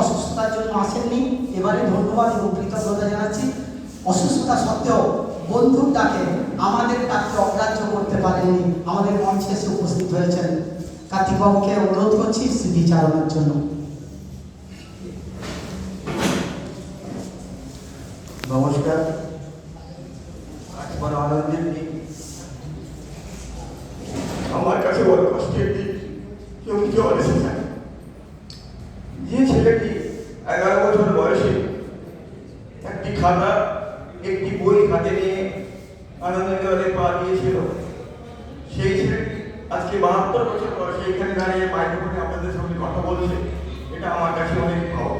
অসুস্থতার জন্য আসেননি। এবারে ধন্যবাদ এবং কৃতজ্ঞতা জানাচ্ছি। অসুস্থতা সত্ত্বেও বন্ধুর ডাকে আমাদের ডাককে অগ্রাহ্য করতে পারেননি, আমাদের মঞ্চে এসে উপস্থিত হয়েছেন। কার্তিকবাবুকে অনুরোধ করছি স্মৃতিচারণের জন্য। নমস্কার। বড় আনন্দের দিন, আমার কাছে বড় কষ্টের দিন। কেউ জল এসে যায়। যে ছেলেটি 11 বছর বয়সে একটি খাতা একটি বই হাতে নিয়ে আনন্দে পা দিয়েছিল, সেই ছেলেটি আজকে 72 বছর বয়সে এখানে দাঁড়িয়ে মাইক্রোফোনে আপনাদের সঙ্গে কথা বলছে। এটা আমার কাছে অনেক পাওয়া।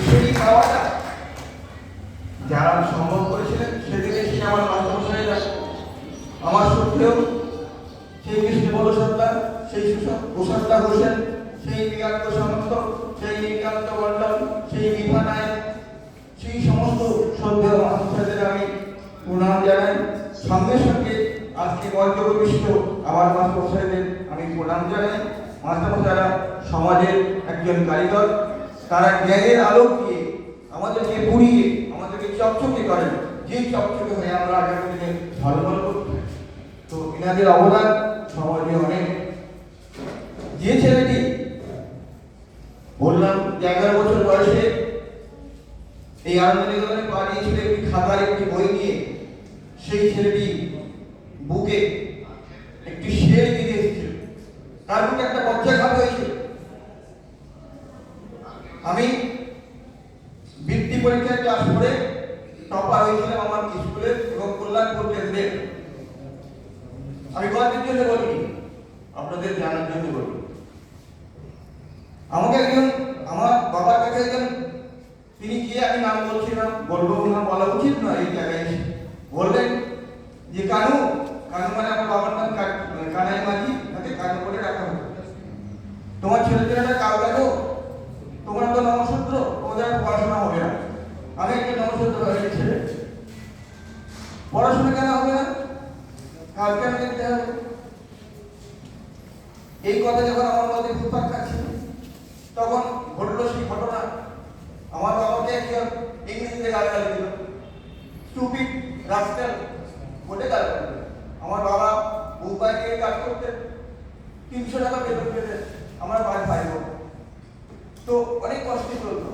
সেই পাওয়াটা যারা সম্ভব করেছিলেন সেদিন এসে আমার মাস্টারমশাইরা আমার সত্ত্বেও সেই কৃষ্ণবল সত্তা, সেই সুসত্তা হোসেন, সেই বিকান্ত সামন্ত, সেই নিকান্ত মন্ডল, সেই বিভা নায়ক, সেই সমস্ত শ্রদ্ধেয় মাস্টারমশাইদের আমি প্রণাম জানাই। সঙ্গে সঙ্গে আজকে বয়োজ্যেষ্ঠ আমার মাস্টারমশাইদের আমি প্রণাম জানাই। মাস্টারমশাইরা সমাজের একজন কারিগর। তারা জ্ঞানের আলোক দিয়ে আমাদেরকে পুড়িয়ে আমাদেরকে চকচকে করেন, যে চকচকে হয়ে আমরা আগামী দিনে ঝলমল করতে। তো এনাদের অবদান সমাজে অনেক। যে ছেলেটি বললাম যে 11 বছর বয়সে এই আনন্দ নিকেতনে পা দিয়েছিল একটি খাতার একটি বই নিয়ে, সেই ছেলেটি বুকে একটি শেল দিয়ে এসেছিল, তার বুকে একটা বজ্রাঘাত হয়েছিল। আমি বৃত্তি পরীক্ষায় ক্লাস করে টপার হয়েছিলাম আমার স্কুলে এবং কল্যাণপুর কেন্দ্রে। আমি গল্পের জন্য বলিনি, আপনাদের জানার জন্য বলি। আমাকে একজন আমার বাবার কাছে একজন, তিনি গিয়ে, আমি নাম বলছিলাম, বলবো না বলা উচিত না এই জায়গায় এসে, বললেন যে কানু, কানু মানে আমার বাবার নাম কানাই মাঝি, তাকে কানু করে রাখা হতো। তোমার ছেলেটা কাউ দেখো, তোমার তো নমসূত্র, ওদের পড়াশোনা হবে না। আমি একটা নমসূত্র হয়ে ছেলে, পড়াশোনা কেন হবে না, কালকে আমি দেখতে হবে। এই কথা যখন আমার মধ্যে ঘুরপাক খাচ্ছিল, তখন ঘটলো সেই ঘটনা। আমার বাবাকে একজন ইংরেজিতে গালাগালি দিল, স্টুপিড রাস্কেল বলে গালাগালি দিল। আমার বাবা মুম্বাই গিয়ে কাজ করতেন, 300 টাকা বেতন পেতেন, আমার ভাই বোন। তো অনেক কষ্টে চলতো।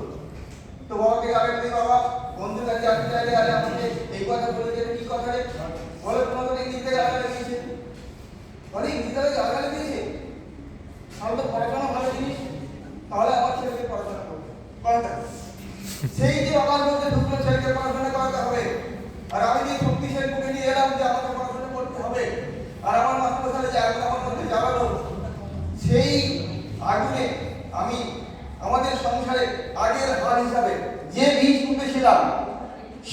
তো বাবাকে গালাগালি দিয়ে, বাবা বন্ধুর কাছে আসতে চাইলে আরে আমাকে এই কথা বলে যে কি কথা রে, বলে তোমাকে ইংরেজিতে গালাগালি দিয়েছে, বলে ইংরেজিতে গালাগালি দিয়েছে, তাহলে তো পড়াশোনা ভালো জিনিস, তাহলে আমার ছেলেকে পড়াশোনা করাতে। সেই যে আমার মধ্যে ঢুকলো ছেলেকে পড়াশোনা করাতে হবে, আর আমি যে শক্তিশালী বুকে নিয়ে এলাম যে আমাকে পড়াশোনা করতে হবে, আর আমার মাস্টারমশাই যে আগুন আমার মধ্যে জ্বালালো, সেই আগুনে আমি আমাদের সংসারে আগের হার হিসাবে যে বীজ পুঁতেছিলাম,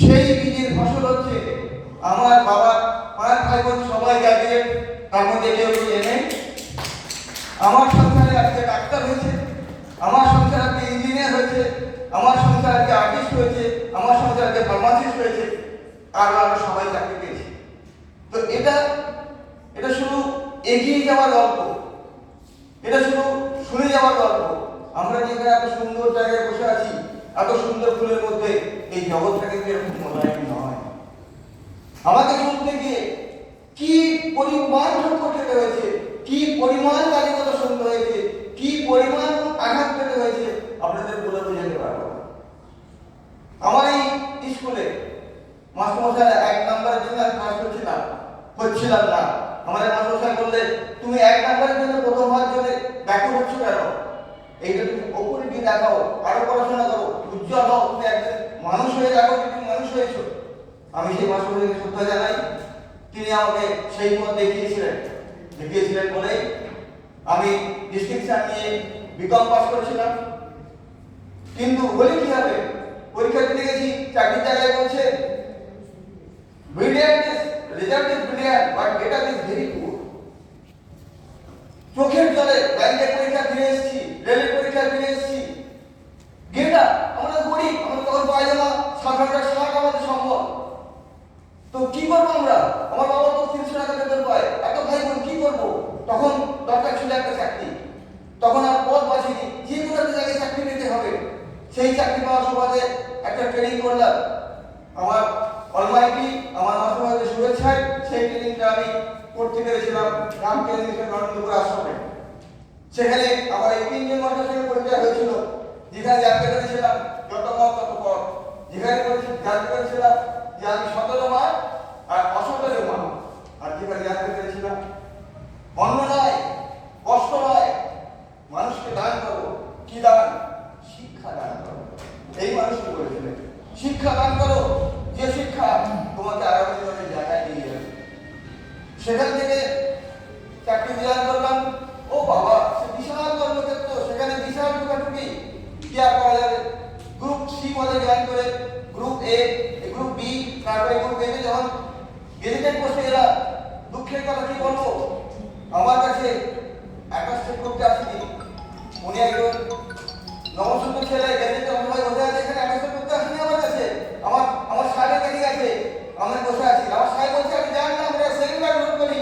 সেই বীজের ফসল হচ্ছে আমার বাবা 5 ভাই বোন সবাই গ্রাজুয়েট, তার মধ্যে কেউ এমএ। আমার সংসারে আজকে ডাক্তার হয়েছে, আমার সংসারে আজকে ইঞ্জিনিয়ার হয়েছে, আমার সংসারে আজকে আর্টিস্ট হয়েছে, আমার সংসারে আজকে ফার্মাসিস্ট হয়েছে, আর আমরা সবাই চাকরি পেয়েছি। তো এটা শুধু এগিয়ে যাওয়ার গল্প, এটা শুধু শুনে যাওয়ার গল্প। আমরা যেখানে এত সুন্দর জায়গায় বসে আছি, এত সুন্দর ফুলের মধ্যে, এই জগৎটা কিন্তু এরকম মোলায়েম নয়। আমাকে শুনতে গিয়ে কি পরিমাণ দুঃখ খেতে হয়েছে, কি পরিমাণ কালিকতা শুনতে হয়েছে, কি পরিমাণ আঘাত পেতে হয়েছে, আপনাদের বলে বোঝাতে পারবো না। আমার এই স্কুলে মাস্টারমশাই 1 নম্বরের জন্য আমি পাস হচ্ছিলাম না। আমাদের মাস্টারমশাই বললে, তুমি 1 নম্বরের জন্য প্রথম হওয়ার জন্য ব্যাকুল হচ্ছ কেন? এইটা তুমি ওপরে গিয়ে দেখাও, আরো পড়াশোনা করো, উজ্জ্বল হও, তুমি একজন মানুষ হয়ে দেখো যে তুমি মানুষ হয়েছো। আমি সেই মাস্টারমশাইকে শ্রদ্ধা জানাই। তিনি আমাকে সেই পথ দেখিয়েছিলেন বলে আমি ডিস্টিংশন নিয়ে বিকম পাস করেছিলাম। কিন্তু বলে কি হবে, পরীক্ষা দিতে গেছি, চাকরির জায়গায় বলছে result is brilliant but data is very poor. চোখের জলে ব্যাংকের পরীক্ষা দিয়ে এসেছি, রেলের পরীক্ষা দিয়ে এসেছি, ডেটা আমরা গরিব, আমরা তখন পাইলে না 7,000 আমাদের সম্ভব। তো কি করবো আমরা? আমার বাবা তো 300 টাকা বেতন পায়, এত ভাই বোন কি করবো? তখন দরকার ছিল একটা চাকরি। তখন আর পথ বাঁচিনি, যে কোনো একটা জায়গায় চাকরি নিতে হবে। সেই চাকরি পাওয়ার সুবাদে একটা ট্রেনিং করলাম। আমার অলমাইটি আমার মাসুমাদের শুভেচ্ছায় সেই ট্রেনিংটা আমি করতে পেরেছিলাম রামকেন্দ্র মিশন নরেন্দ্রপুর আশ্রমে। সেখানে আমার এই তিনজন মানুষের সঙ্গে পরিচয় হয়েছিল, যেখানে জানতে পেরেছিলাম যত মত তত পথ, যেখানে জানতে পেরেছিলাম যে আমি সতেরো মা আর অসতেরো মা, আর যেখানে জানতে পেরেছিলাম অন্য নয়, কষ্ট নয়, মানুষকে দান করো। কি দান? শিক্ষা দান করো। এই মানুষকে বলেছিলেন শিক্ষা দান করো, যে শিক্ষা তোমাকে আগামী জীবনের জায়গায় নিয়ে যাবে। সেখান থেকে চাকরি জয়েন করলাম। ও বাবা, সে বিশাল কর্মক্ষেত্র, সেখানে বিশাল টুকাটুকি, কি আর করা যাবে। গ্রুপ সি পদে জয়েন করে গ্রুপ এ, গ্রুপ বি, তারপরে গ্রুপ এ যখন গেজেটেড পোস্টে গেলাম, দুঃখের কথা কি বলবো, আমার কাছে অ্যাটাস্টেড করতে আসেনি। উনি একজন নবসূত্র ছেলে, গেজেটের অন্যভাবে বসে আছে, এখানে অ্যাটাস্টেড করতে আসেনি আমার কাছে। আমার সাহেবের কাছে গেছে, আমি বসে আছি। আমার সাহেব বলছে আমি জানি না, আমরা সেকেন্ডবার নোট করি,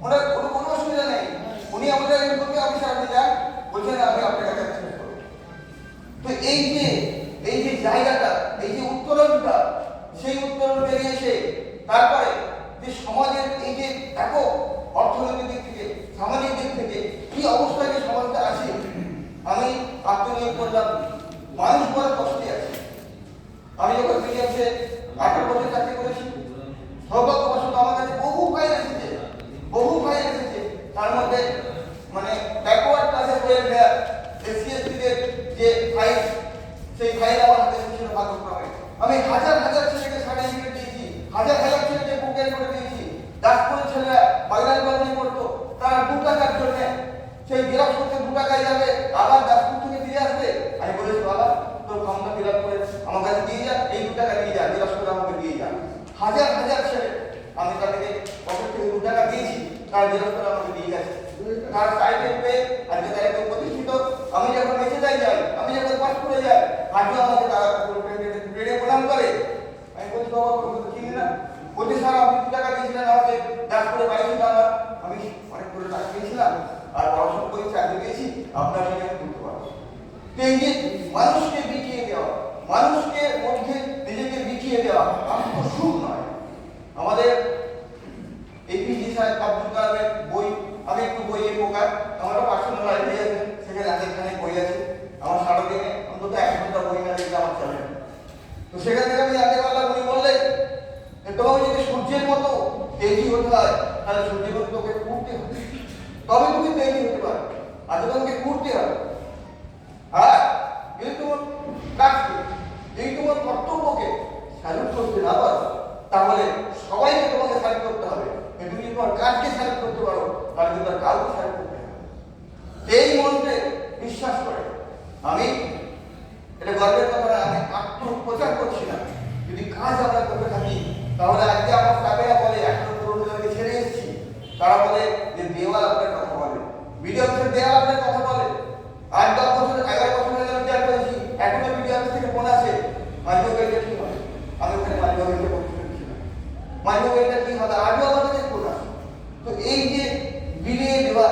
ওনার কোনো অসুবিধা নেই। উনি আমাদের একজন গ্রুপে অফিসার, আপনি যান, বলছেন আমি আপনার কাছে অ্যাটাস্টেড করবো। তো এই যে জায়গাটা, এই যে উত্তরণটা, সেই উত্তরণ বেরিয়ে এসে তারপরে যে সমাজের এই যে একক অর্থনৈতিক দিক থেকে, সামাজিক দিক থেকে কি অবস্থায় যে সমাজটা আছে, আমি আত্মনিয়োগ করলাম। মানুষ বড় কষ্টে আছে। আমি যখন বিলিয়ামসে 18 বছর চাকরি করেছি, সৌভাগ্যবশত আমার কাছে বহু ফাইল এসেছে, তার মধ্যে মানে ব্যাকওয়ার্ড ক্লাসের বইয়ের নেয়ার এসসি/এসটিদের যে ফাইল, সেই ফাইল আমার হাতে ছিল ভাগ্যক্রমে। আমি হাজার ছেলেকে সার্টিফিকেট দিয়েছি, হাজার ছেলেকে বুকের করে দিয়েছি। দাসপুরের ছেলেরা বাংলায় পড়তো, তারা 2 টাকার জন্য সেই জেরক্স করতে 2 টাকায় যাবে, আবার দাসপুর থেকে ফিরে আসবে। আমি বলেছি বাবা, তোর ফর্মটা ফিল আপ করে আমার কাছে দিয়ে যা, এই 2 টাকা নিয়ে যা, জেরক্স করে আমাকে দিয়ে যা। হাজার ছেলে, আমি তাদেরকে পকেট থেকে 2 টাকা দিয়েছি, তার জেরক্স করে আমাকে দিয়ে গেছে। তার সাইডের পেয়ে আজকে তারা একদম প্রতিষ্ঠিত। আমি যখন বেঁচে যাই, আমি যখন পাস করে যাই, আজও আমাকে তারা ট্রেনে প্রদান করে। আমি বলছি বাবা, চিনি না। বলছি স্যার, আপনি 2 টাকা দিয়েছিলেন আমাকে, দাস করে বাড়ি ছিল আমার, আমি অনেক করে টাকা দিয়েছিলাম আর পড়াশোনা করে চাকরি পেয়েছি, আপনার সঙ্গে আমি করতে পারবো। এই যে মানুষকে বিকিয়ে দেওয়া, মানুষকে মধ্যে নিজেকে বিকিয়ে দেওয়া আত্মসুখ নয়। আমাদের এপিজে সাহেব আব্দুল কালামের বই, আমি একটু বইয়ে প্রকার, আমারও পার্সোনাল লাইব্রেরি আছে, সেখানে অনেকখানে বই আছে। আমার সারাদিনে অন্তত 1 ঘন্টা বই না দেখলে আমার চলে না। তো সেখান থেকে আমি জানতে পারলাম, উনি বললেন তোমাকে যদি সূর্যের মতো তেজি হতে হয়, তাহলে সূর্যের মতো তোকে ঘুরতে হবে, তবে তুমি তেজি হতে পারো। আর তোমাকে ঘুরতে হবে। আর যদি তোমার কাজকে, যদি তোমার কর্তব্যকে স্যালুট করতে না পারো, তাহলে সবাইকে তোমাকে স্যালুট করতে হবে। তুমি যদি তোমার কাজকে স্যালুট করতে পারো, তাহলে তোমার কাউকে স্যালুট করতে হবে। এই মন্ত্রে বিশ্বাস করে আমি, এটা গর্বের কথা না, আমি আত্মপ্রচার করছি না। যদি কাজ আমরা করতে থাকি, তাহলে আজকে আমার স্টাফেরা বলে, 100 তরুণদেরকে ছেড়ে এসেছি, তারা বলে যে দেওয়াল আপনার কথা বলে, ভিডিও অফিসের দেওয়াল আপনার কথা বলে। আজ 10 বছর 11 বছর হয়ে গেল রিটায়ার করেছি, এখনো ভিডিও অফিস থেকে ফোন আসে, মাঝবাবুটা কি হবে? আমি ওখানে মাঝবাবুকে বলতে ছিলাম, মাঝবাবুটা কি হবে? আজও আমাদের ফোন আসে। তো এই যে বিলিয়ে দেওয়া,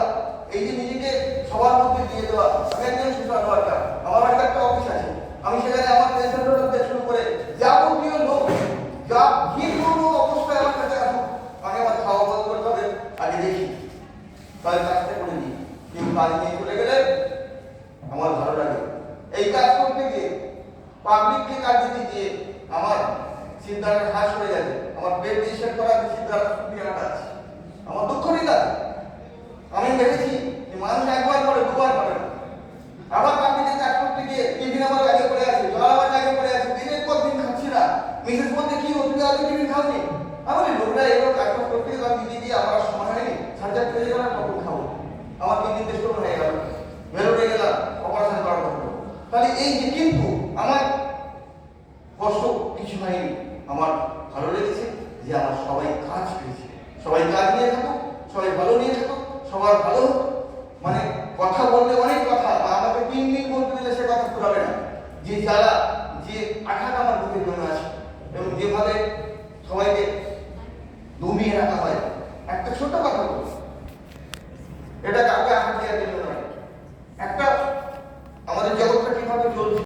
এই যে নিজেকে সবার মধ্যে দিয়ে দেওয়া, আমি একজন সোশ্যাল ওয়ার্কার, আমার একটা অফিস আছে, আমি সেখানে আমার পেনশনটা থেকে শুরু করে যাবতীয় লোক যা যে কোনো অবস্থায় আমার কাছে আসুক, আমি আমার খাওয়া বন্ধ করতে হবে, আগে দেখি তাহলে কাজটা করে দিই। কেউ কাজ নিয়ে চলে গেলে আমার ভালো লাগে। এই কাজ করতে গিয়ে, পাবলিককে কাজ দিতে গিয়ে আমার চিন্তাটা হ্রাস হয়ে যাবে। আমার পেট ডিসেট করার চিন্তাটা সুবিধাটা আছে, আমার দুঃখ নেই লাগে। আমি দেখেছি যে মানুষ একবার করে, দুবার করে না। আবার পাবলিকের কাজ করতে গিয়ে টিফিন আমার আগে পড়ে আছে, জল আমার আগে পড়ে আছে, দিনের পর দিন খাচ্ছি না। মিসেস বলতে কি হচ্ছে, আগে টিফিন খাওনি? আমার লোকরা এগুলো কাজ করতে গিয়ে আমি দিদি দিয়ে আমার সময় হয়নি, সার্জারি করে গেলাম, কখন খাবো? আমার 3 দিন স্টোর হয়ে গেল, বেরোতে গেলাম, অপারেশন করার কথা। তাহলে এই যে, কিন্তু আমার কষ্ট কিছু হয়নি। আমার ভালো লেগেছে যে আমার সবাই কাজ পেয়েছে, সবাই কাজ নিয়ে থাকুক, সবাই ভালো নিয়ে থাকুক, সবার ভালো হোক। মানে কথা বললে অনেক কথা, আমাকে 3 দিন বলতে দিলে সে কথা ফুরাবে না। যে যারা